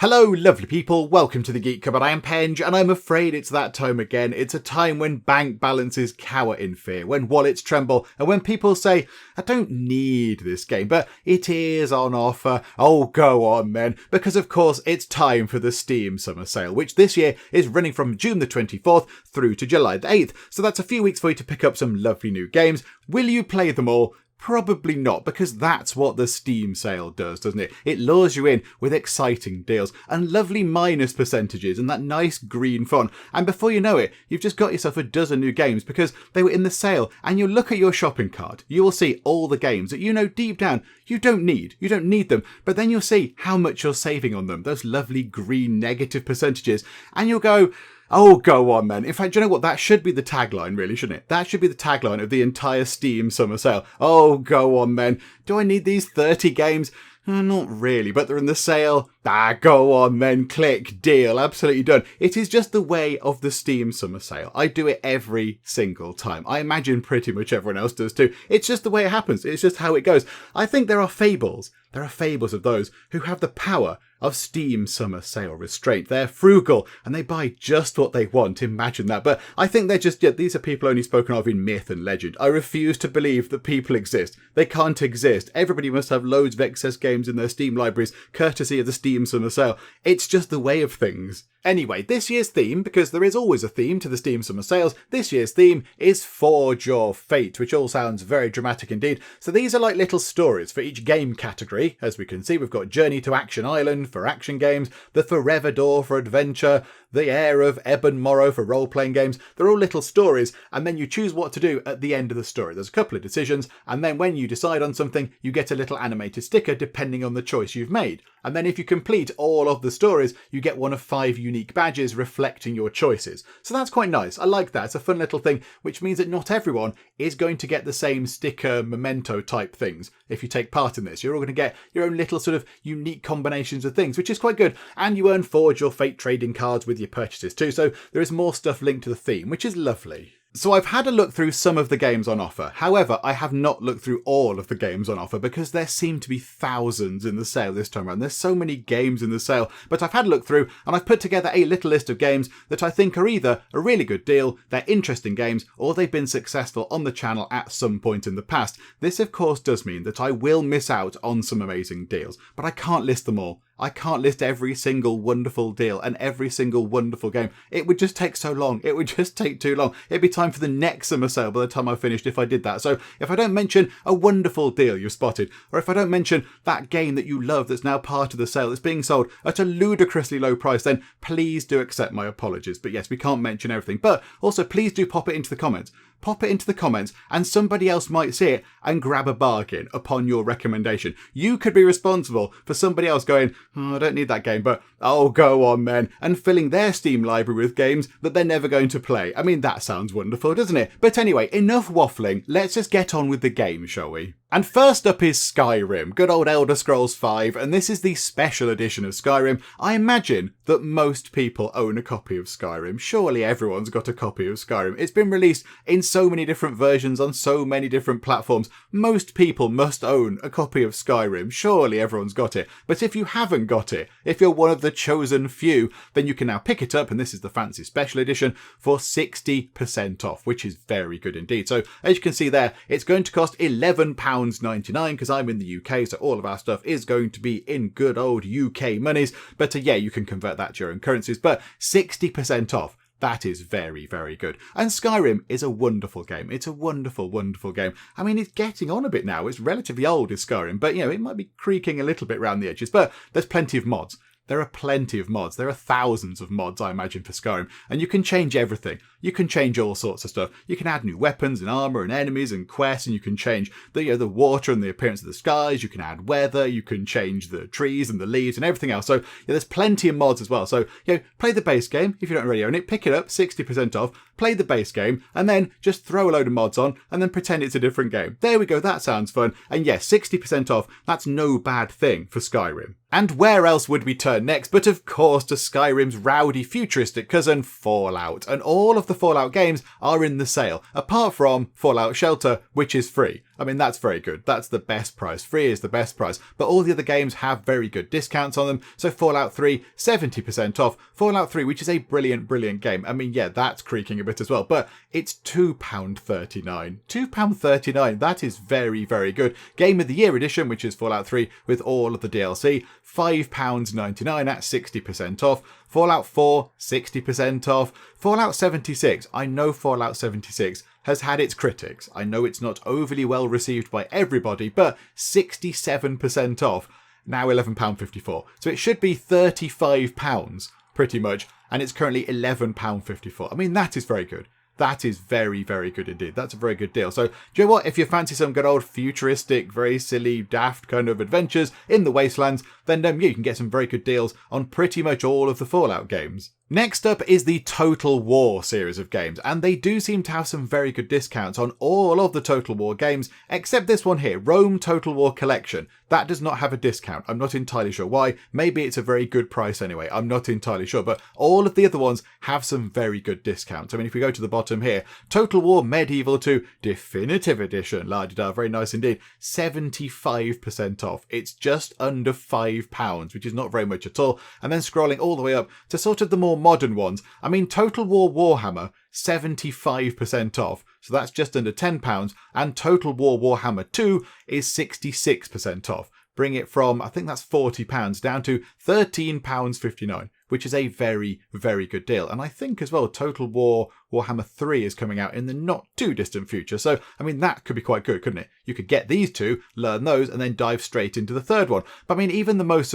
Hello lovely people, welcome to the Geek Cupboard. I am Penge and I'm afraid it's that time again. It's a time when bank balances cower in fear, when wallets tremble, and when people say, I don't need this game, but it is on offer. Oh, go on then, because of course it's time for the Steam Summer Sale, which this year is running from June the 24th through to July the 8th. So that's a few weeks for you to pick up some lovely new games. Will you play them all? Probably not, because that's what the Steam sale does, doesn't it? It lures you in with exciting deals and lovely minus percentages and that nice green font. And before you know it, you've just got yourself a dozen new games because they were in the sale. And you'll look at your shopping cart, you will see all the games that you know deep down you don't need. You don't need them. But then you'll see how much you're saving on them, those lovely green negative percentages. And you'll go, oh, go on then. In fact, do you know what? That should be the tagline, really, shouldn't it? That should be the tagline of the entire Steam Summer Sale. Oh, go on then. Do I need these 30 games? Not really, but they're in the sale. Go on then. Click. Deal. Absolutely done. It is just the way of the Steam Summer Sale. I do it every single time. I imagine pretty much everyone else does too. It's just the way it happens. It's just how it goes. I think there are fables. There are fables of those who have the power of Steam Summer Sale restraint. They're frugal and they buy just what they want. Imagine that. But I think they're just, these are people only spoken of in myth and legend. I refuse to believe that people exist. They can't exist. Everybody must have loads of excess games in their Steam libraries, courtesy of the Steam Summer Sale. It's just the way of things. Anyway, this year's theme, because there is always a theme to the Steam Summer Sales, this year's theme is Forge Your Fate, which all sounds very dramatic indeed. So these are like little stories for each game category. As we can see, we've got Journey to Action Island for action games, the Forever Door for adventure, the Heir of Ebon Morrow for role-playing games. They're all little stories, and then you choose what to do at the end of the story. There's a couple of decisions, and then when you decide on something, you get a little animated sticker depending on the choice you've made. And then if you complete all of the stories, you get one of 5 unique badges reflecting your choices. So that's quite nice. I like that. It's a fun little thing, which means that not everyone is going to get the same sticker memento type things. If you take part in this, you're all going to get your own little sort of unique combinations of things, which is quite good. And you earn Forge Your Fate trading cards with your purchases too. So there is more stuff linked to the theme, which is lovely. So I've had a look through some of the games on offer. However, I have not looked through all of the games on offer because there seem to be thousands in the sale this time around. There's so many games in the sale, but I've had a look through and I've put together a little list of games that I think are either a really good deal, they're interesting games, or they've been successful on the channel at some point in the past. This of course does mean that I will miss out on some amazing deals, but I can't list them all. I can't list every single wonderful deal and every single wonderful game. It would just take so long. It would just take too long. It'd be time for the next summer sale by the time I finished if I did that. So if I don't mention a wonderful deal you've spotted, or if I don't mention that game that you love that's now part of the sale that's being sold at a ludicrously low price, then please do accept my apologies. But yes, we can't mention everything. But also please do pop it into the comments. Pop it into the comments and somebody else might see it and grab a bargain upon your recommendation. You could be responsible for somebody else going, oh, I don't need that game, but oh, go on then, and filling their Steam library with games that they're never going to play. I mean, that sounds wonderful, doesn't it? But anyway, enough waffling. Let's just get on with the game, shall we? And first up is Skyrim, good old Elder Scrolls V, and this is the special edition of Skyrim. I imagine that most people own a copy of Skyrim. Surely everyone's got a copy of Skyrim. It's been released in so many different versions on so many different platforms. Most people must own a copy of Skyrim. Surely everyone's got it. But if you haven't got it, if you're one of the chosen few, then you can now pick it up, and this is the fancy special edition, for 60% off, which is very good indeed. So as you can see there, it's going to cost £11.99 because I'm in the UK, so all of our stuff is going to be in good old UK monies. But yeah, you can convert that to your own currencies, but 60% off. That is very, very good. And Skyrim is a wonderful game. It's a wonderful, wonderful game. I mean, it's getting on a bit now. It's relatively old, is Skyrim, but it might be creaking a little bit around the edges, but there's plenty of mods. There are plenty of mods. There are thousands of mods, I imagine, for Skyrim. And you can change everything. You can change all sorts of stuff. You can add new weapons and armor and enemies and quests, and you can change the water and the appearance of the skies. You can add weather. You can change the trees and the leaves and everything else. So there's plenty of mods as well. So play the base game if you don't already own it. Pick it up, 60% off. Play the base game, and then just throw a load of mods on, and then pretend it's a different game. There we go. That sounds fun. And yes, 60% off. That's no bad thing for Skyrim. And where else would we turn next but of course to Skyrim's rowdy futuristic cousin Fallout. And all of the Fallout games are in the sale, apart from Fallout Shelter, which is free. I mean, that's very good. That's the best price. Free is the best price. But all the other games have very good discounts on them. So Fallout 3, 70% off. Fallout 3, which is a brilliant, brilliant game. I mean, yeah, that's creaking a bit as well. But it's £2.39. £2.39. That is very, very good. Game of the Year edition, which is Fallout 3 with all of the DLC, £5.99 at 60% off. Fallout 4, 60% off. Fallout 76. I know Fallout 76 has had its critics. I know it's not overly well received by everybody, but 67% off. Now £11.54. So it should be £35 pretty much, and it's currently £11.54. I mean, that is very good. That is very, very good indeed. That's a very good deal. So, do you know what? If you fancy some good old futuristic, very silly, daft kind of adventures in the Wastelands, then yeah, you can get some very good deals on pretty much all of the Fallout games. Next up is the Total War series of games, and they do seem to have some very good discounts on all of the Total War games, except this one here, Rome Total War Collection. That does not have a discount. I'm not entirely sure why. Maybe it's a very good price anyway. I'm not entirely sure, but all of the other ones have some very good discounts. I mean, if we go to the bottom here, Total War Medieval 2 Definitive Edition, la-di-da, very nice indeed, 75% off. It's just under £5, which is not very much at all. And then scrolling all the way up to sort of the more modern ones. I mean, Total War Warhammer, 75% off. So that's just under £10. And Total War Warhammer 2 is 66% off. Bring it from, I think that's £40 down to £13.59, which is a very, very good deal. And I think as well, Total War Warhammer 3 is coming out in the not too distant future. So, I mean, that could be quite good, couldn't it? You could get these two, learn those, and then dive straight into the third one. But I mean, even the most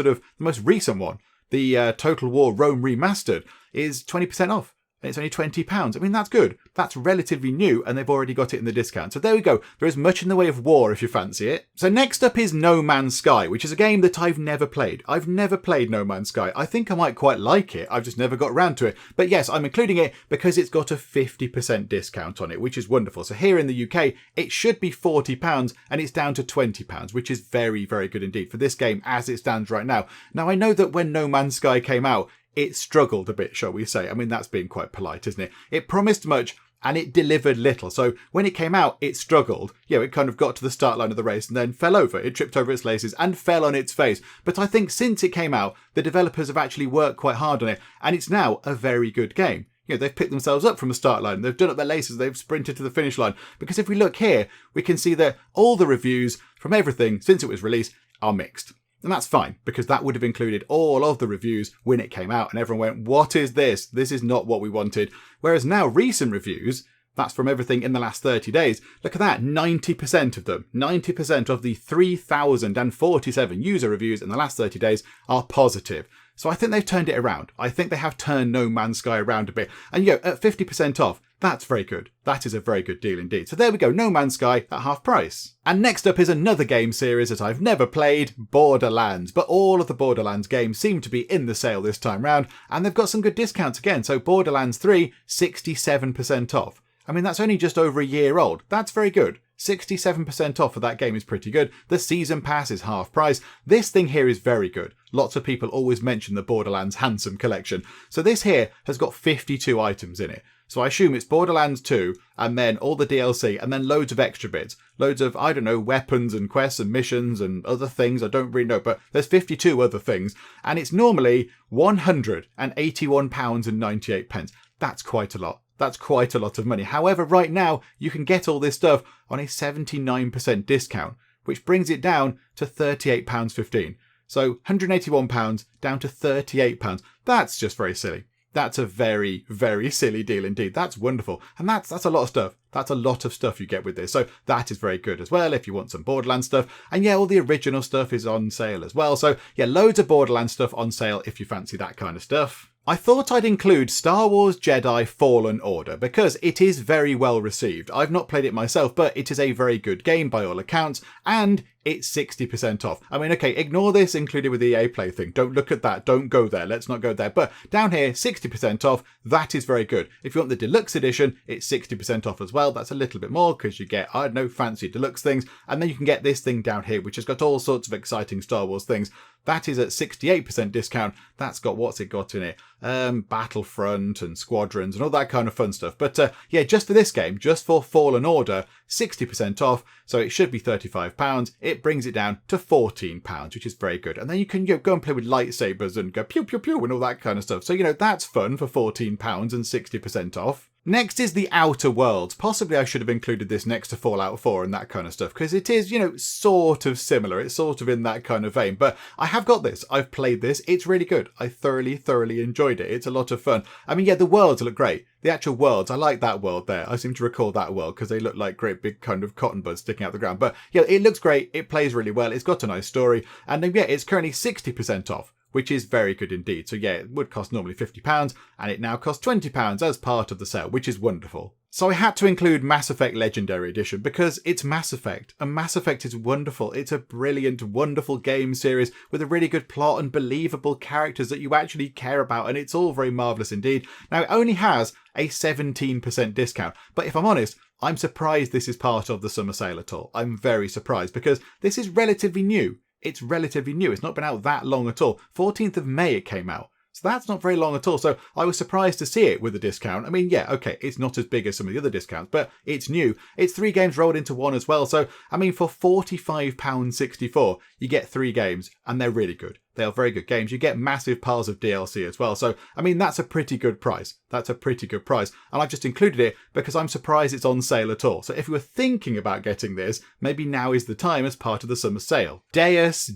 recent one, the Total War Rome Remastered, is 20% off. And it's only £20. I mean, that's good. That's relatively new, and they've already got it in the discount. So there we go. There is much in the way of war if you fancy it. So next up is No Man's Sky, which is a game that I've never played. I've never played No Man's Sky. I think I might quite like it. I've just never got around to it. But yes, I'm including it because it's got a 50% discount on it, which is wonderful. So here in the UK, it should be £40, and it's down to £20, which is very, very good indeed for this game as it stands right now. Now, I know that when No Man's Sky came out, it struggled a bit, shall we say. I mean, that's being quite polite, isn't it? It promised much and it delivered little. So when it came out, it struggled. You know, it kind of got to the start line of the race and then fell over. It tripped over its laces and fell on its face. But I think since it came out, the developers have actually worked quite hard on it, and it's now a very good game. You know, they've picked themselves up from the start line. They've done up their laces. They've sprinted to the finish line. Because if we look here, we can see that all the reviews from everything since it was released are mixed. And that's fine, because that would have included all of the reviews when it came out, and everyone went, what is this? This is not what we wanted. Whereas now recent reviews, that's from everything in the last 30 days, look at that, 90% of them, 90% of the 3,047 user reviews in the last 30 days are positive. So I think they've turned it around. I think they have turned No Man's Sky around a bit. And you know, at 50% off, that's very good. That is a very good deal indeed. So there we go, No Man's Sky at half price. And next up is another game series that I've never played, Borderlands. But all of the Borderlands games seem to be in the sale this time round, and they've got some good discounts again. So Borderlands 3, 67% off. I mean, that's only just over a year old. That's very good. 67% off of that game is pretty good. The season pass is half price. This thing here is very good. Lots of people always mention the Borderlands Handsome Collection. So this here has got 52 items in it. So I assume it's Borderlands 2, and then all the DLC, and then loads of extra bits. Loads of, I don't know, weapons and quests and missions and other things. I don't really know, but there's 52 other things. And it's normally £181.98. That's quite a lot. That's quite a lot of money. However, right now, you can get all this stuff on a 79% discount, which brings it down to £38.15. So £181 down to £38. That's just very silly. That's a very, very silly deal indeed. That's wonderful. And that's a lot of stuff. That's a lot of stuff you get with this. So that is very good as well if you want some Borderlands stuff. And yeah, all the original stuff is on sale as well. So yeah, loads of Borderlands stuff on sale if you fancy that kind of stuff. I thought I'd include Star Wars Jedi Fallen Order because it is very well received. I've not played it myself, but it is a very good game by all accounts, and it's 60% off. I mean, okay, ignore this included with the EA Play thing. Don't look at that. Don't go there. Let's not go there. But down here, 60% off. That is very good. If you want the deluxe edition, it's 60% off as well. That's a little bit more because you get, I don't know, fancy deluxe things. And then you can get this thing down here, which has got all sorts of exciting Star Wars things. That is at 68% discount. That's got, what's it got in it? Battlefront and Squadrons and all that kind of fun stuff. But yeah, just for this game, just for Fallen Order, 60% off. So it should be £35. It brings it down to £14, which is very good. And then you can go and play with lightsabers and go pew pew pew and all that kind of stuff. So, that's fun for £14 and 60% off. Next is the Outer Worlds. Possibly I should have included this next to Fallout 4 and that kind of stuff, because it is, sort of similar. It's sort of in that kind of vein. But I have got this. I've played this. It's really good. I thoroughly enjoyed it. It's a lot of fun. I mean, yeah, the worlds look great. The actual worlds, I like that world there. I seem to recall that world because they look like great big kind of cotton buds sticking out the ground. But yeah, it looks great. It plays really well. It's got a nice story. And yeah, it's currently 60% off, which is very good indeed. So yeah, it would cost normally £50 and it now costs £20 as part of the sale, which is wonderful. So I had to include Mass Effect Legendary Edition because it's Mass Effect, and Mass Effect is wonderful. It's a brilliant, wonderful game series with a really good plot and believable characters that you actually care about, and it's all very marvellous indeed. Now, it only has a 17% discount, but if I'm honest, I'm surprised this is part of the summer sale at all. I'm very surprised because this is relatively new. It's relatively new. It's not been out that long at all. 14th of May it came out. So that's not very long at all. So I was surprised to see it with a discount. I mean, yeah, okay, it's not as big as some of the other discounts, but it's new. It's 3 games rolled into one as well. So, I mean, for £45.64, you get 3 games and they're really good. They are very good games. You get massive piles of DLC as well. So, I mean, that's a pretty good price. That's a pretty good price. And I've just included it because I'm surprised it's on sale at all. So if you were thinking about getting this, maybe now is the time as part of the summer sale. Deus.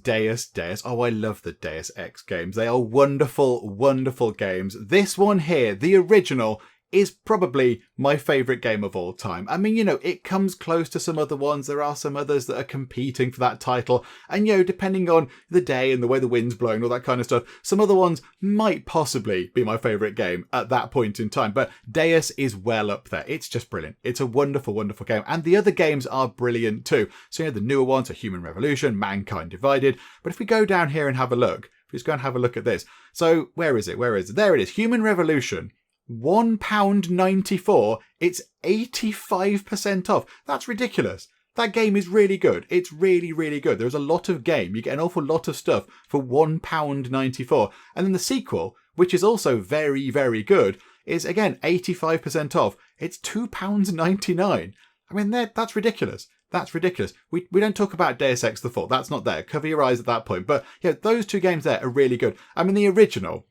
Oh, I love the Deus Ex games. They are wonderful, wonderful games. This one here, the original, is probably my favourite game of all time. I mean, it comes close to some other ones. There are some others that are competing for that title. And, depending on the day and the way the wind's blowing, all that kind of stuff, some other ones might possibly be my favourite game at that point in time. But Deus is well up there. It's just brilliant. It's a wonderful, wonderful game. And the other games are brilliant too. So, the newer ones are Human Revolution, Mankind Divided. But if we go down here and have a look, just go and have a look at this. So, where is it? There it is. Human Revolution. £1.94, it's 85% off. That's ridiculous. That game is really good. It's really, really good. There's a lot of game. You get an awful lot of stuff for £1.94. And then the sequel, which is also very, very good, is again 85% off. It's £2.99. I mean, that's ridiculous. That's ridiculous. We don't talk about Deus Ex the 4. That's not there. Cover your eyes at that point. But yeah, those 2 games there are really good. I mean, the original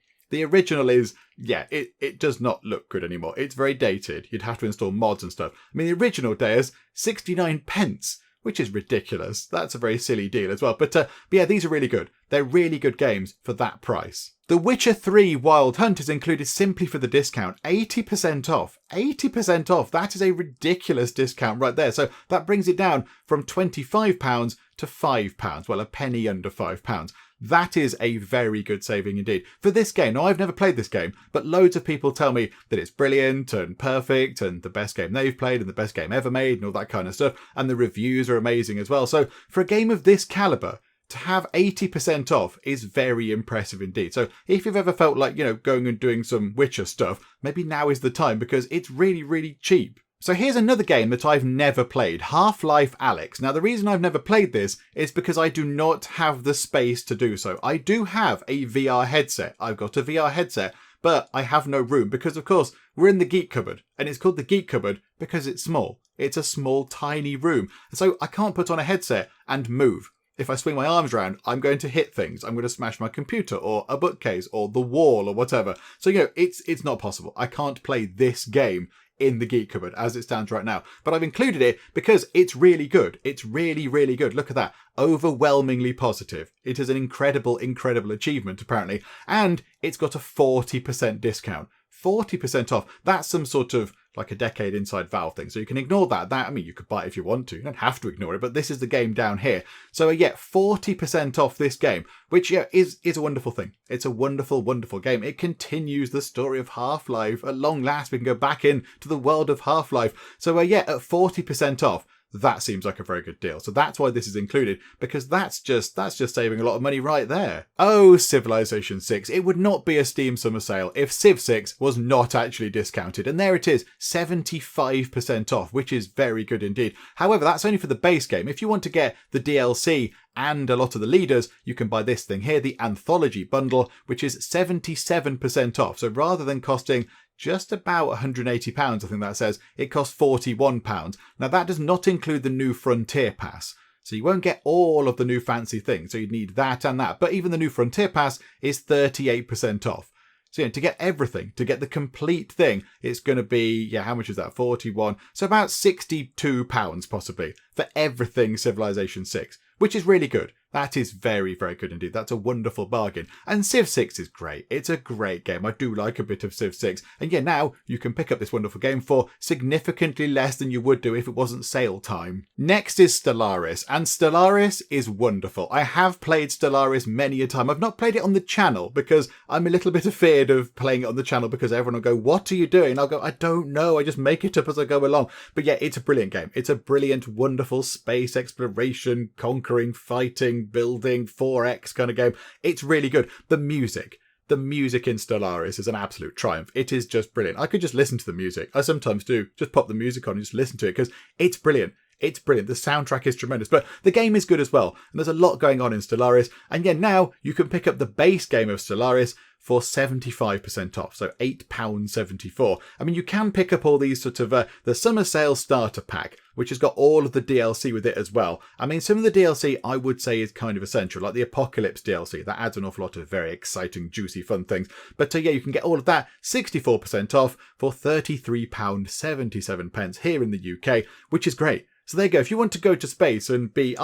is, yeah, it does not look good anymore. It's very dated. You'd have to install mods and stuff. I mean, the original Deus, 69 pence, which is ridiculous. That's a very silly deal as well. But yeah, these are really good. They're really good games for that price. The Witcher 3 Wild Hunt is included simply for the discount. 80% off. 80% off. That is a ridiculous discount right there. So that brings it down from £25 to £5. Well, a penny under £5. That is a very good saving indeed. For this game, now I've never played this game, but loads of people tell me that it's brilliant and perfect and the best game they've played and the best game ever made and all that kind of stuff. And the reviews are amazing as well. So for a game of this caliber, to have 80% off is very impressive indeed. So if you've ever felt like, going and doing some Witcher stuff, maybe now is the time because it's really, really cheap. So here's another game that I've never played, HalfLife Alyx. Now the reason I've never played this is because I do not have the space to do so. I do have a VR headset. I've got a VR headset, but I have no room because of course we're in the Geek Cupboard and it's called the Geek Cupboard because it's small. It's a small, tiny room. So I can't put on a headset and move. If I swing my arms around, I'm going to hit things. I'm going to smash my computer or a bookcase or the wall or whatever. So, it's not possible. I can't play this game in the Geek Cupboard as it stands right now. But I've included it because it's really good. It's really, really good. Look at that. Overwhelmingly positive. It is an incredible, incredible achievement, apparently. And it's got a 40% discount. 40% off. That's some sort of like a Decade Inside Valve thing. So you can ignore that. I mean, you could buy it if you want to. You don't have to ignore it, but this is the game down here. So yeah, 40% off this game, which is a wonderful thing. It's a wonderful, wonderful game. It continues the story of Half-Life. At long last, we can go back into the world of Half-Life. So yeah, at 40% off, that seems like a very good deal. So that's why this is included, because that's just saving a lot of money right there. Oh, Civilization 6. It would not be a Steam summer sale if Civ 6 was not actually discounted. And there it is, 75% off, which is very good indeed. However, that's only for the base game. If you want to get the DLC and a lot of the leaders, you can buy this thing here, the Anthology Bundle, which is 77% off. So rather than costing just about £180, I think that says, it costs £41. Now that does not include the new Frontier Pass. So you won't get all of the new fancy things. So you'd need that and that. But even the new Frontier Pass is 38% off. So, to get everything, to get the complete thing, it's going to be, how much is that? 41. So about £62 possibly for everything Civilization 6, which is really good. That is very, very good indeed. That's a wonderful bargain. And Civ 6 is great. It's a great game. I do like a bit of Civ 6. And now you can pick up this wonderful game for significantly less than you would do if it wasn't sale time. Next is Stellaris. And Stellaris is wonderful. I have played Stellaris many a time. I've not played it on the channel because I'm a little bit afraid of playing it on the channel because everyone will go, what are you doing? And I'll go, I don't know. I just make it up as I go along. But it's a brilliant game. It's a brilliant, wonderful space exploration, conquering, fighting, building 4X kind of game. It's really good. The music in Stellaris is an absolute triumph. It is just brilliant. I could just listen to the music. I sometimes do. Just pop the music on and just listen to it because it's brilliant. It's brilliant. The soundtrack is tremendous, but the game is good as well. And there's a lot going on in Stellaris. And now you can pick up the base game of Stellaris for 75% off. So £8.74. I mean, you can pick up all these sort of, the summer sale starter pack, which has got all of the DLC with it as well. I mean, some of the DLC I would say is kind of essential, like the Apocalypse DLC. That adds an awful lot of very exciting, juicy, fun things. But you can get all of that 64% off for £33.77 here in the UK, which is great. So there you go. If you want to go to space and be,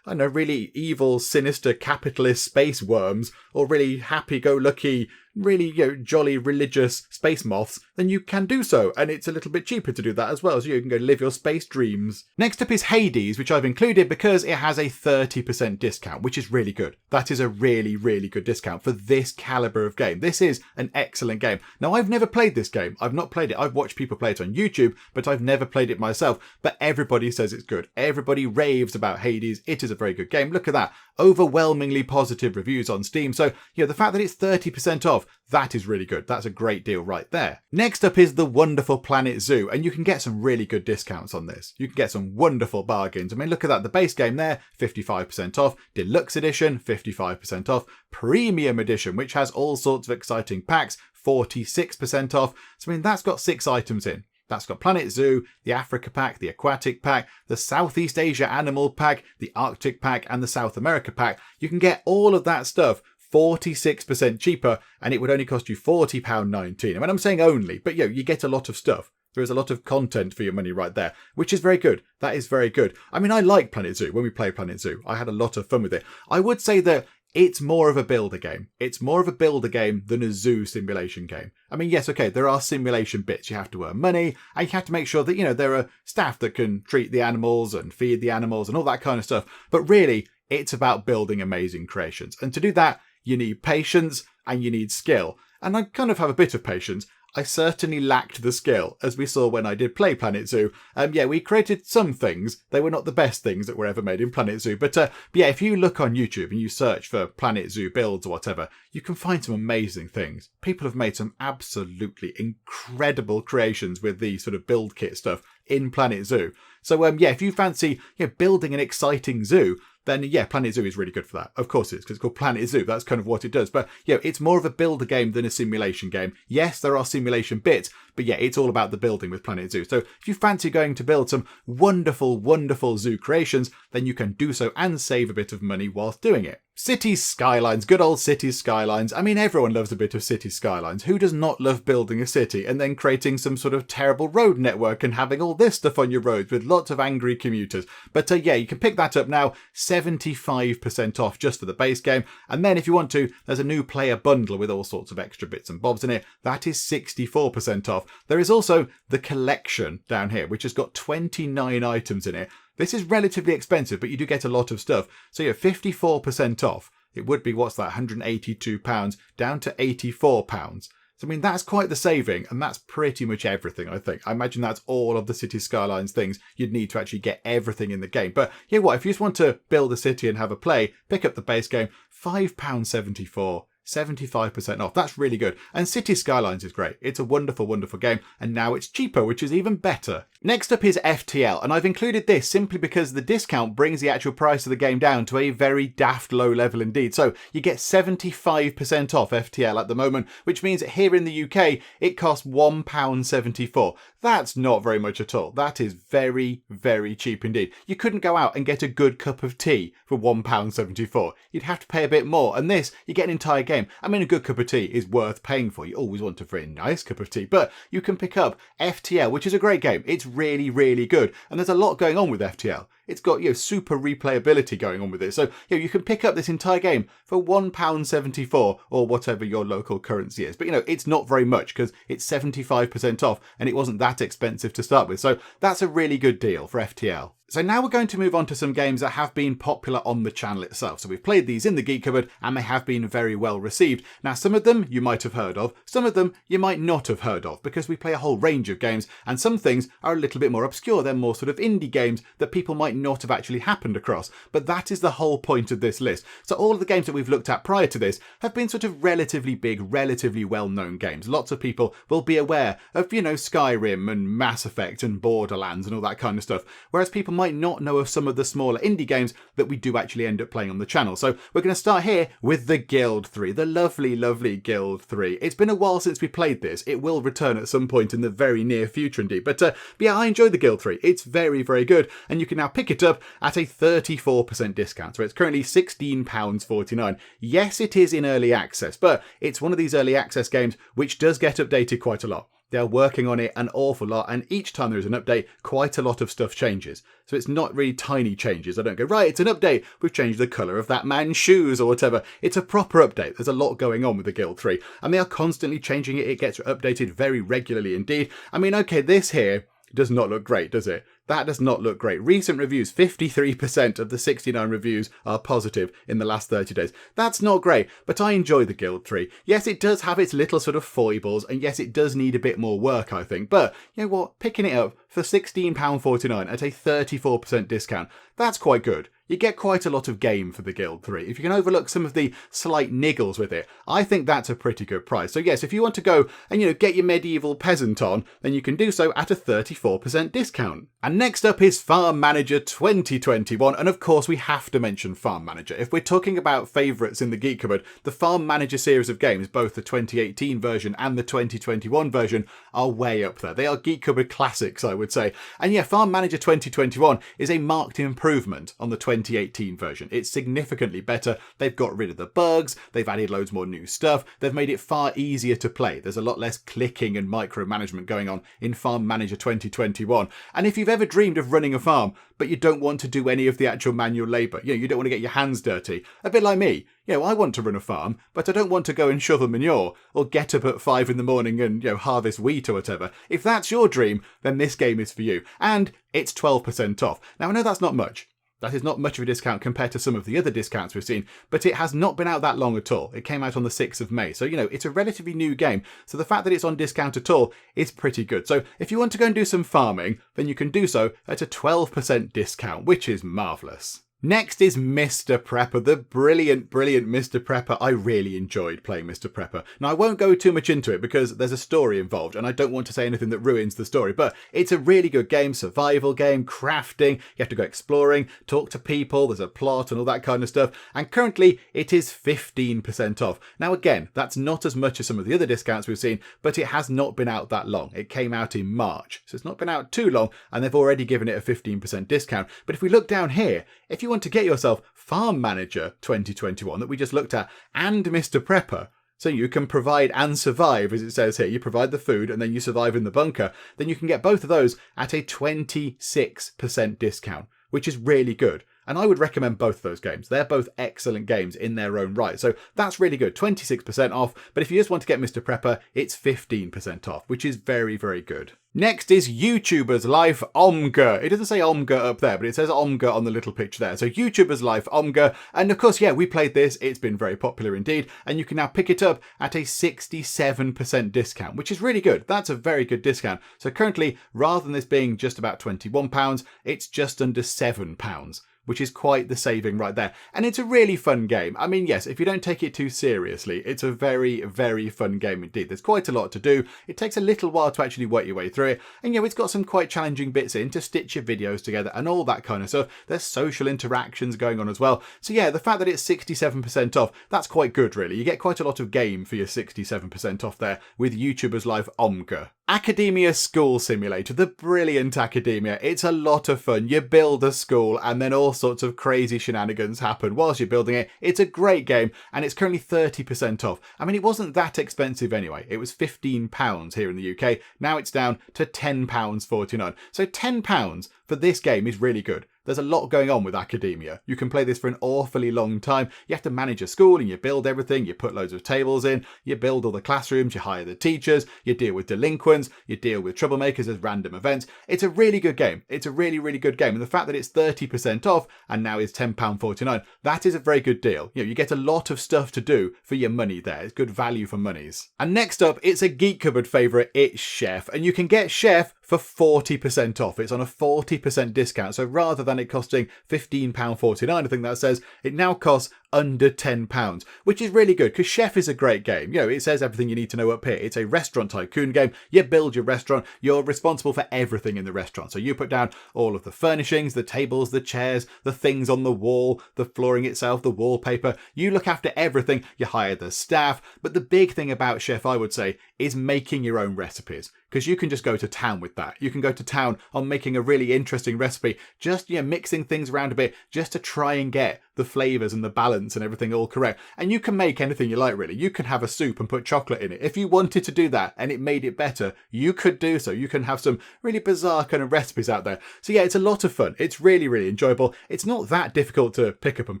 really evil, sinister, capitalist space worms, or really happy-go-lucky, really, jolly, religious space moths, then you can do so. And it's a little bit cheaper to do that as well, so you can go live your space dreams. Next up is Hades, which I've included because it has a 30% discount, which is really good. That is a really, really good discount for this caliber of game. This is an excellent game. Now, I've never played this game. I've not played it. I've watched people play it on YouTube, but I've never played it myself. But everybody says it's good. Everybody raves about Hades. It is a very good game. Look at that. Overwhelmingly positive reviews on Steam. So, the fact that it's 30% off, that is really good. That's a great deal right there. Next up is the wonderful Planet Zoo, and you can get some really good discounts on this. You can get some wonderful bargains. I mean, look at that. The base game there, 55% off. Deluxe Edition, 55% off. Premium Edition, which has all sorts of exciting packs, 46% off. So, I mean, that's got 6 items in. That's got Planet Zoo, the Africa Pack, the Aquatic Pack, the Southeast Asia Animal Pack, the Arctic Pack, and the South America Pack. You can get all of that stuff 46% cheaper, and it would only cost you £40.19. I mean, I'm saying only, but you get a lot of stuff. There is a lot of content for your money right there, which is very good. That is very good. I mean, I like Planet Zoo. When we played Planet Zoo, I had a lot of fun with it. I would say that it's more of a builder game. It's more of a builder game than a zoo simulation game. I mean, yes, okay, there are simulation bits. You have to earn money, and you have to make sure that, there are staff that can treat the animals and feed the animals and all that kind of stuff. But really, it's about building amazing creations. And to do that, you need patience and you need skill. And I kind of have a bit of patience. I certainly lacked the skill, as we saw when I did play Planet Zoo. We created some things. They were not the best things that were ever made in Planet Zoo. But if you look on YouTube and you search for Planet Zoo builds or whatever, you can find some amazing things. People have made some absolutely incredible creations with the sort of build kit stuff in Planet Zoo. So, if you fancy building an exciting zoo, then Planet Zoo is really good for that. Of course it is, because it's called Planet Zoo. That's kind of what it does. But it's more of a builder game than a simulation game. Yes, there are simulation bits, but it's all about the building with Planet Zoo. So if you fancy going to build some wonderful, wonderful zoo creations, then you can do so and save a bit of money whilst doing it. Cities Skylines, good old Cities Skylines. I mean, everyone loves a bit of Cities Skylines. Who does not love building a city and then creating some sort of terrible road network and having all this stuff on your roads with lots of angry commuters? But you can pick that up now, 75% off just for the base game. And then if you want to, there's a new player bundle with all sorts of extra bits and bobs in it. That is 64% off. There is also the collection down here, which has got 29 items in it. This is relatively expensive, but you do get a lot of stuff. So 54% off. It would be, what's that, £182 down to £84. So, I mean, that's quite the saving, and that's pretty much everything, I think. I imagine that's all of the City Skylines things you'd need to actually get everything in the game. But you know what, if you just want to build a city and have a play, pick up the base game, £5.74. 75% off. That's really good. And City Skylines is great. It's a wonderful, wonderful game. And now it's cheaper, which is even better. Next up is FTL. And I've included this simply because the discount brings the actual price of the game down to a very daft low level indeed. So you get 75% off FTL at the moment, which means that here in the UK, it costs £1.74. That's not very much at all. That is very, very cheap indeed. You couldn't go out and get a good cup of tea for £1.74. You'd have to pay a bit more. And this, you get an entire game. I mean, a good cup of tea is worth paying for. You always want a very nice cup of tea, but you can pick up FTL, which is a great game. It's really, really good. And there's a lot going on with FTL. It's got, super replayability going on with it. So, you can pick up this entire game for £1.74 or whatever your local currency is. But, it's not very much because it's 75% off and it wasn't that expensive to start with. So that's a really good deal for FTL. So now we're going to move on to some games that have been popular on the channel itself. So we've played these in the Geek Cupboard and they have been very well received. Now some of them you might have heard of, some of them you might not have heard of because we play a whole range of games and some things are a little bit more obscure. They're more sort of indie games that people might not have actually happened across. But that is the whole point of this list. So all of the games that we've looked at prior to this have been sort of relatively big, relatively well-known games. Lots of people will be aware of, Skyrim and Mass Effect and Borderlands and all that kind of stuff. Whereas people might not know of some of the smaller indie games that we do actually end up playing on the channel. So we're going to start here with the Guild 3, the lovely, lovely Guild 3. It's been a while since we played this. It will return at some point in the very near future indeed. But yeah, I enjoy the Guild 3. It's very, very good. And you can now pick it up at a 34% discount. So it's currently £16.49. Yes, it is in early access, but it's one of these early access games which does get updated quite a lot. They're working on it an awful lot, and each time there's an update, quite a lot of stuff changes. So it's not really tiny changes. I don't go, right, it's an update, we've changed the colour of that man's shoes or whatever. It's a proper update. There's a lot going on with the Guild 3, and they are constantly changing it. It gets updated very regularly indeed. I mean, okay, this here does not look great, does it? That does not look great. Recent reviews, 53% of the 69 reviews are positive in the last 30 days. That's not great, but I enjoy the Guild 3. Yes, it does have its little sort of foibles, and yes, it does need a bit more work, I think. But, you know what? Picking it up for £16.49 at a 34% discount, that's quite good. You get quite a lot of game for the Guild 3. If you can overlook some of the slight niggles with it, I think that's a pretty good price. So yes, if you want to go and, get your medieval peasant on, then you can do so at a 34% discount. And next up is Farm Manager 2021. And of course, we have to mention Farm Manager. If we're talking about favourites in the Geek Cupboard, the Farm Manager series of games, both the 2018 version and the 2021 version, are way up there. They are Geek Cupboard classics, I would say. And yeah, Farm Manager 2021 is a marked improvement on the 2018 version. It's significantly better. They've got rid of the bugs. They've added loads more new stuff. They've made it far easier to play. There's a lot less clicking and micromanagement going on in Farm Manager 2021. And if you've ever dreamed of running a farm, but you don't want to do any of the actual manual labour, you don't want to get your hands dirty, a bit like me. I want to run a farm, but I don't want to go and shovel manure or get up at 5 in the morning and, harvest wheat or whatever. If that's your dream, then this game is for you. And it's 12% off. Now, I know that's not much. That is not much of a discount compared to some of the other discounts we've seen, but it has not been out that long at all. It came out on the 6th of May. So, it's a relatively new game. So the fact that it's on discount at all is pretty good. So if you want to go and do some farming, then you can do so at a 12% discount, which is marvellous. Next is Mr. Prepper, the brilliant, brilliant Mr. Prepper. I really enjoyed playing Mr. Prepper. Now, I won't go too much into it because there's a story involved and I don't want to say anything that ruins the story, but it's a really good game, survival game, crafting, you have to go exploring, talk to people, there's a plot and all that kind of stuff, and currently it is 15% off. Now, again, that's not as much as some of the other discounts we've seen, but it has not been out that long. It came out in March, so it's not been out too long, and they've already given it a 15% discount. But if we look down here, if you want to get yourself Farm Manager 2021 that we just looked at and Mr. Prepper, so you can provide and survive, as it says here, you provide the food and then you survive in the bunker, then you can get both of those at a 26% discount, which is really good. And I would recommend both of those games. They're both excellent games in their own right. So that's really good. 26% off. But if you just want to get Mr. Prepper, it's 15% off, which is very, very good. Next is YouTuber's Life Omga. It doesn't say Omga up there, but it says Omga on the little picture there. So YouTuber's Life Omga. And of course, yeah, we played this. It's been very popular indeed. And you can now pick it up at a 67% discount, which is really good. That's a very good discount. So currently, rather than this being just about £21, it's just under £7. Which is quite the saving right there. And it's a really fun game. I mean, yes, if you don't take it too seriously, it's a very, very fun game indeed. There's quite a lot to do. It takes a little while to actually work your way through it. And, it's got some quite challenging bits in to stitch your videos together and all that kind of stuff. There's social interactions going on as well. So, yeah, the fact that it's 67% off, that's quite good, really. You get quite a lot of game for your 67% off there with YouTuber's Life Omga. Academia School Simulator, the brilliant Academia. It's a lot of fun. You build a school and then all sorts of crazy shenanigans happen whilst you're building it. It's a great game and it's currently 30% off. I mean, it wasn't that expensive anyway. It was £15 here in the UK. Now it's down to £10.49. So £10 for this game is really good. There's a lot going on with Academia. You can play this for an awfully long time. You have to manage a school and you build everything. You put loads of tables in. You build all the classrooms. You hire the teachers. You deal with delinquents. You deal with troublemakers as random events. It's a really good game. It's a really, really good game. And the fact that it's 30% off and now is £10.49, that is a very good deal. You get a lot of stuff to do for your money there. It's good value for monies. And next up, it's a Geek Cupboard favourite. It's Chef. And you can get Chef for 40% off. It's on a 40% discount. So rather than it costing £15.49, I think that says, it now costs under £10, which is really good because Chef is a great game. It says everything you need to know up here. It's a restaurant tycoon game. You build your restaurant. You're responsible for everything in the restaurant. So you put down all of the furnishings, the tables, the chairs, the things on the wall, the flooring itself, the wallpaper. You look after everything. You hire the staff. But the big thing about Chef, I would say, is making your own recipes. Because you can just go to town with that. You can go to town on making a really interesting recipe, just mixing things around a bit, just to try and get the flavours and the balance and everything all correct. And you can make anything you like, really. You can have a soup and put chocolate in it. If you wanted to do that and it made it better, you could do so. You can have some really bizarre kind of recipes out there. So yeah, it's a lot of fun. It's really, really enjoyable. It's not that difficult to pick up and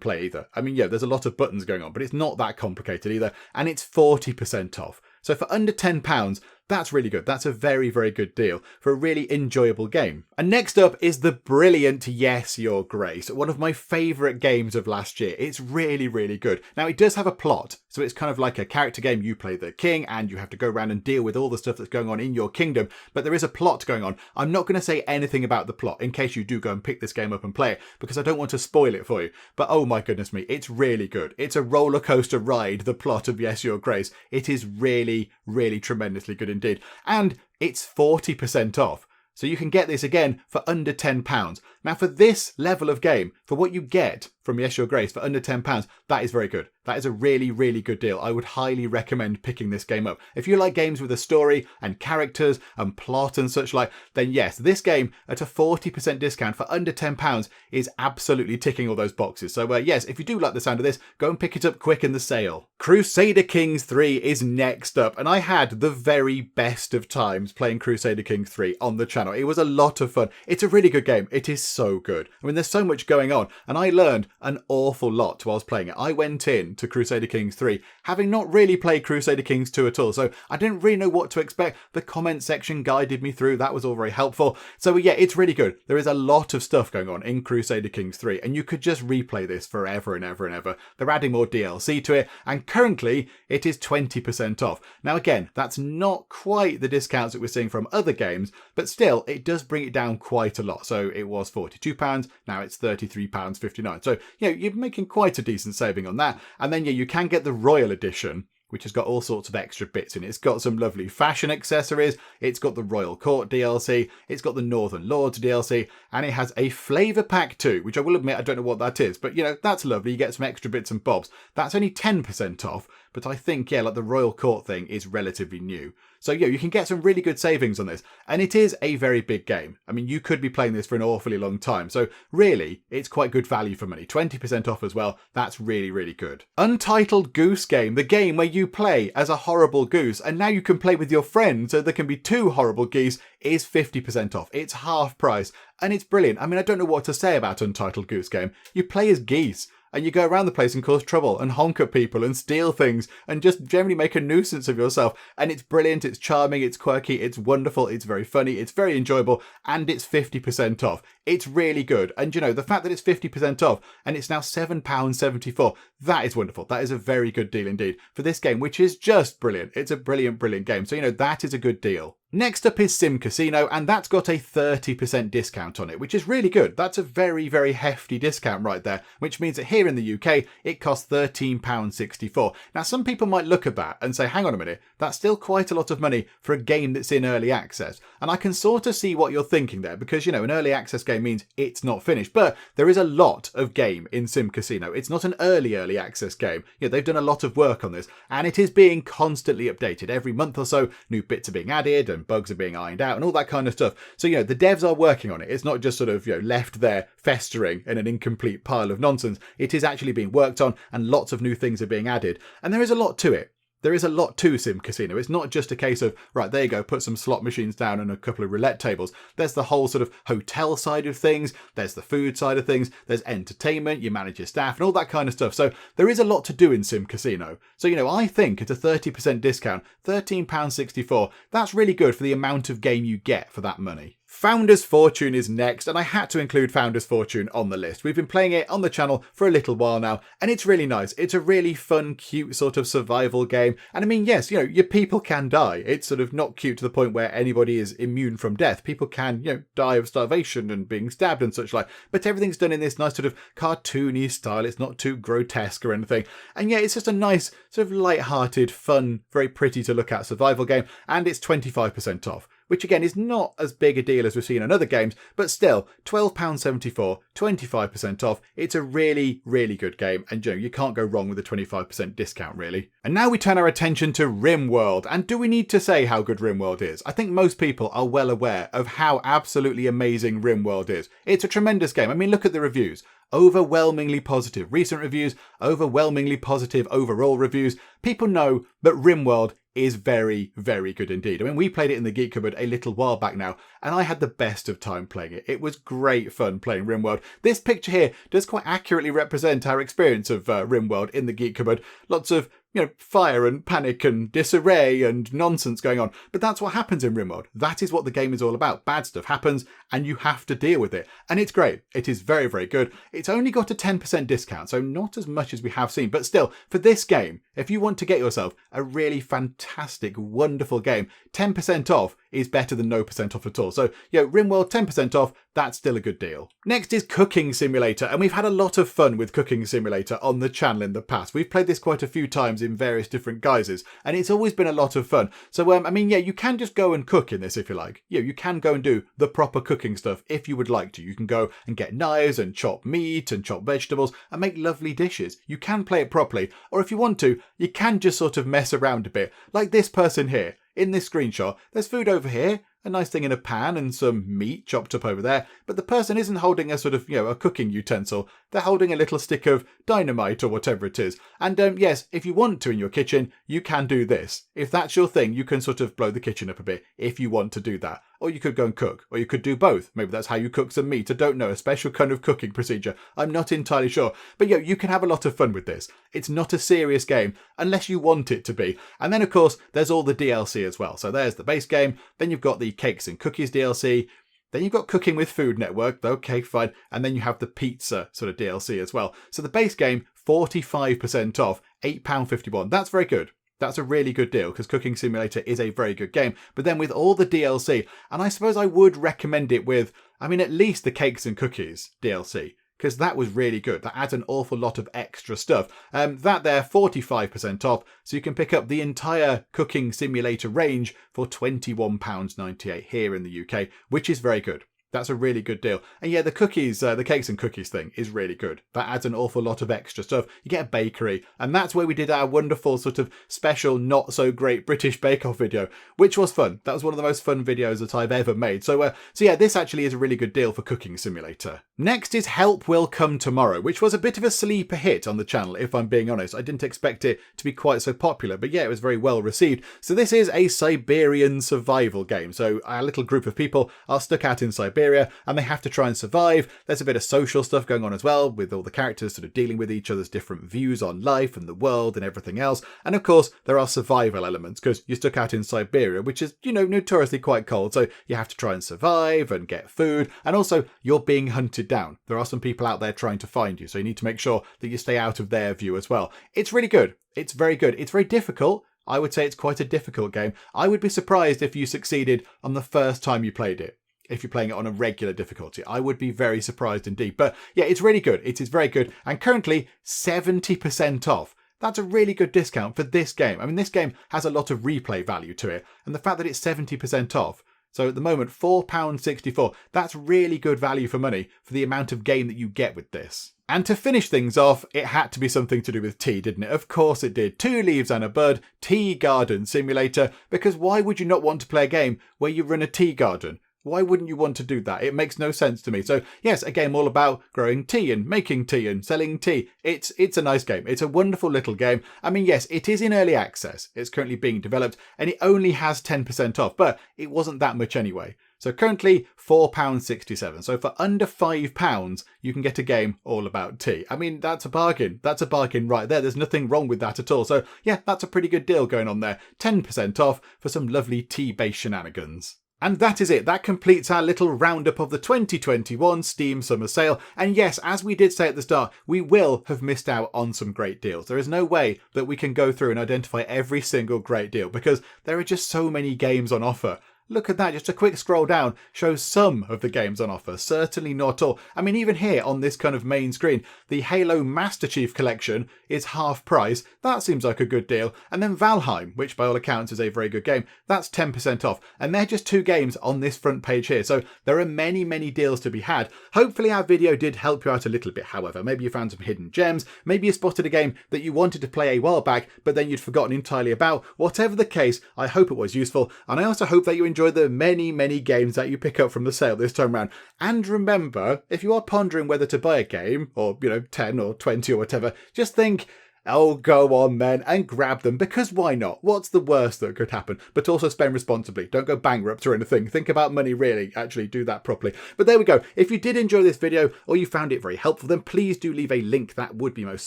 play either. I mean, there's a lot of buttons going on, but it's not that complicated either. And it's 40% off. So for under £10, that's really good. That's a very, very good deal for a really enjoyable game. And next up is the brilliant Yes, Your Grace, one of my favourite games of last year. It's really, really good. Now, it does have a plot, so it's kind of like a character game. You play the king and you have to go around and deal with all the stuff that's going on in your kingdom, but there is a plot going on. I'm not going to say anything about the plot in case you do go and pick this game up and play it, because I don't want to spoil it for you. But oh my goodness me, it's really good. It's a roller coaster ride, the plot of Yes, Your Grace. It is really, really tremendously good indeed. And it's 40% off. So you can get this again for under £10. Now for this level of game, for what you get from Yes, Your Grace for under £10, that is very good. That is a really, really good deal. I would highly recommend picking this game up. If you like games with a story and characters and plot and such like, then yes, this game at a 40% discount for under £10 is absolutely ticking all those boxes. So yes, if you do like the sound of this, go and pick it up quick in the sale. Crusader Kings 3 is next up, and I had the very best of times playing Crusader Kings 3 on the channel. It was a lot of fun. It's a really good game. It is so good. I mean, there's so much going on, and I learned an awful lot whilst playing it. I went in to Crusader Kings 3 having not really played Crusader Kings 2 at all, so I didn't really know what to expect. The comment section guided me through. That was all very helpful. So yeah, it's really good. There is a lot of stuff going on in Crusader Kings 3, and you could just replay this forever and ever and ever. They're adding more DLC to it, and currently it is 20% off. Now again, that's not quite the discounts that we're seeing from other games, but still, it does bring it down quite a lot. So it was £42, now it's £33.59. So you're making quite a decent saving on that. And then you can get the Royal Edition, which has got all sorts of extra bits in it. It's got some lovely fashion accessories, it's got the Royal Court DLC, it's got the Northern Lords DLC, and it has a flavour pack too, which I will admit I don't know what that is, but that's lovely. You get some extra bits and bobs. That's only 10% off, but I think, yeah, like the Royal Court thing is relatively new. So, yeah, you can get some really good savings on this, and it is a very big game. I mean, you could be playing this for an awfully long time, so really, it's quite good value for money. 20% off as well, that's really, really good. Untitled Goose Game, the game where you play as a horrible goose, and now you can play with your friend, so there can be 2 horrible geese, is 50% off. It's half price, and it's brilliant. I mean, I don't know what to say about Untitled Goose Game. You play as geese, and you go around the place and cause trouble and honk at people and steal things and just generally make a nuisance of yourself. And it's brilliant, it's charming, it's quirky, it's wonderful, it's very funny, it's very enjoyable, and it's 50% off. It's really good. And you know, the fact that it's 50% off and it's now £7.74, that is wonderful. That is a very good deal indeed for this game, which is just brilliant. It's a brilliant, brilliant game. So, you know, that is a good deal. Next up is Sim Casino, and that's got a 30% discount on it, which is really good. That's a very, very hefty discount right there, which means that here in the UK, it costs £13.64. Now, some people might look at that and say, hang on a minute, that's still quite a lot of money for a game that's in early access. And I can sort of see what you're thinking there, because, you know, an early access game means it's not finished, but there is a lot of game in Sim Casino. It's not an early access game. You know, they've done a lot of work on this, and it is being constantly updated. Every month or so, new bits are being added, and bugs are being ironed out and all that kind of stuff. So, you know, the devs are working on it. It's not just sort of, you know, left there festering in an incomplete pile of nonsense. It is actually being worked on, and lots of new things are being added. And there is a lot to it. There is a lot to Sim Casino. It's not just a case of, right, there you go, put some slot machines down and a couple of roulette tables. There's the whole sort of hotel side of things. There's the food side of things. There's entertainment. You manage your staff and all that kind of stuff. So there is a lot to do in Sim Casino. So, you know, I think at a 30% discount, £13.64, that's really good for the amount of game you get for that money. Founder's Fortune is next, and I had to include Founder's Fortune on the list. We've been playing it on the channel for a little while now, and it's really nice. It's a really fun, cute sort of survival game. And I mean, yes, you know, your people can die. It's sort of not cute to the point where anybody is immune from death. People can, you know, die of starvation and being stabbed and such like. But everything's done in this nice sort of cartoony style. It's not too grotesque or anything. And yeah, it's just a nice, sort of light-hearted, fun, very pretty to look at survival game. And it's 25% off, which again is not as big a deal as we've seen in other games, but still, £12.74, 25% off. It's a really, really good game, and you know, you can't go wrong with a 25% discount, really. And now we turn our attention to Rimworld, and do we need to say how good Rimworld is? I think most people are well aware of how absolutely amazing Rimworld is. It's a tremendous game. I mean, look at the reviews. Overwhelmingly positive recent reviews, overwhelmingly positive overall reviews. People know that Rimworld is very, very good indeed. I mean, we played it in the Geek Cupboard a little while back now, and I had the best of time playing it. It was great fun playing Rimworld. This picture here does quite accurately represent our experience of Rimworld in the Geek Cupboard. Lots of, you know, fire and panic and disarray and nonsense going on. But that's what happens in Rimworld. That is what the game is all about. Bad stuff happens and you have to deal with it. And it's great. It is very, very good. It's only got a 10% discount, so not as much as we have seen. But still, for this game, if you want to get yourself a really fantastic, wonderful game, 10% off is better than no percent off at all. So, you know, Rimworld 10% off, that's still a good deal. Next is Cooking Simulator, and we've had a lot of fun with Cooking Simulator on the channel in the past. We've played this quite a few times in various different guises, and it's always been a lot of fun. So, I mean, yeah, you can just go and cook in this if you like. Yeah, you can go and do the proper cooking stuff if you would like to. You can go and get knives and chop meat and chop vegetables and make lovely dishes. You can play it properly, or if you want to, you can just sort of mess around a bit, like this person here. In this screenshot, there's food over here, a nice thing in a pan and some meat chopped up over there, but the person isn't holding a sort of, you know, a cooking utensil. They're holding a little stick of dynamite or whatever it is. And yes, if you want to in your kitchen, you can do this. If that's your thing, you can sort of blow the kitchen up a bit if you want to do that. Or you could go and cook, or you could do both. Maybe that's how you cook some meat. I don't know, a special kind of cooking procedure. I'm not entirely sure. But yeah, you can have a lot of fun with this. It's not a serious game unless you want it to be. And then of course, there's all the DLC as well. So there's the base game. Then you've got the Cakes and Cookies DLC. Then you've got Cooking with Food Network. Okay, fine. And then you have the pizza sort of DLC as well. So the base game, 45% off, £8.51. That's very good. That's a really good deal because Cooking Simulator is a very good game. But then with all the DLC, and I suppose I would recommend it with, I mean, at least the Cakes and Cookies DLC, because that was really good. That adds an awful lot of extra stuff. That there, 45% off, so you can pick up the entire Cooking Simulator range for £21.98 here in the UK, which is very good. That's a really good deal. And yeah, the cookies, the cakes and cookies thing is really good. That adds an awful lot of extra stuff. You get a bakery, and that's where we did our wonderful sort of special, not so great British Bake Off video, which was fun. That was one of the most fun videos that I've ever made. So yeah, this actually is a really good deal for Cooking Simulator. Next is Help Will Come Tomorrow, which was a bit of a sleeper hit on the channel, if I'm being honest. I didn't expect it to be quite so popular, but yeah, it was very well received. So this is a Siberian survival game. So our little group of people are stuck out in Siberia, and they have to try and survive. There's a bit of social stuff going on as well, with all the characters sort of dealing with each other's different views on life and the world and everything else. And of course, there are survival elements, because you're stuck out in Siberia, which is, you know, notoriously quite cold. So you have to try and survive and get food. And also, you're being hunted down. There are some people out there trying to find you. So you need to make sure that you stay out of their view as well. It's really good. It's very good. It's very difficult. I would say it's quite a difficult game. I would be surprised if you succeeded on the first time you played it. If you're playing it on a regular difficulty, I would be very surprised indeed. But yeah, it's really good. It is very good. And currently 70% off. That's a really good discount for this game. I mean, this game has a lot of replay value to it. And the fact that it's 70% off. So at the moment, £4.64. That's really good value for money for the amount of game that you get with this. And to finish things off, it had to be something to do with tea, didn't it? Of course it did. 2 Leaves and a Bud, Tea Garden Simulator. Because why would you not want to play a game where you run a tea garden? Why wouldn't you want to do that? It makes no sense to me. So yes, a game all about growing tea and making tea and selling tea. It's a nice game. It's a wonderful little game. I mean, yes, it is in early access. It's currently being developed and it only has 10% off, but it wasn't that much anyway. So currently £4.67. So for under £5, you can get a game all about tea. I mean, that's a bargain. That's a bargain right there. There's nothing wrong with that at all. So yeah, that's a pretty good deal going on there. 10% off for some lovely tea-based shenanigans. And that is it. That completes our little roundup of the 2021 Steam Summer Sale. And yes, as we did say at the start, we will have missed out on some great deals. There is no way that we can go through and identify every single great deal because there are just so many games on offer. Look at that, just a quick scroll down shows some of the games on offer, certainly not all. I mean, even here on this kind of main screen, the Halo Master Chief Collection is half price. That seems like a good deal. And then Valheim, which by all accounts is a very good game, that's 10% off. And they're just 2 games on this front page here. So there are many, many deals to be had. Hopefully our video did help you out a little bit, however. Maybe you found some hidden gems. Maybe you spotted a game that you wanted to play a while back, but then you'd forgotten entirely about. Whatever the case, I hope it was useful. And I also hope that you enjoyed the many, many games that you pick up from the sale this time around. And remember, if you are pondering whether to buy a game, or, 10 or 20 or whatever, just think, oh, go on then and grab them, because why not? What's the worst that could happen? But also spend responsibly. Don't go bankrupt or anything. Think about money, really. Actually do that properly. But there we go. If you did enjoy this video or you found it very helpful, then please do leave a link. That would be most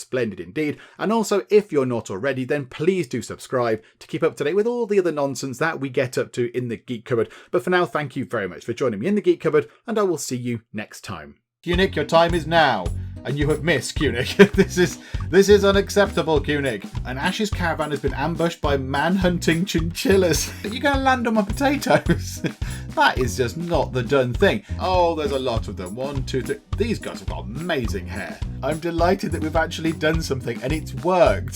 splendid indeed. And also, if you're not already, then please do subscribe to keep up to date with all the other nonsense that we get up to in the Geek Cupboard. But for now, thank you very much for joining me in the Geek Cupboard, and I will see you next time. Kunik, your time is now. And you have missed, Kunik. This is unacceptable, Kunik. An Ash's caravan has been ambushed by man-hunting chinchillas. Are you going to land on my potatoes? That is just not the done thing. Oh, there's a lot of them. 1, 2, 3. These guys have got amazing hair. I'm delighted that we've actually done something and it's worked.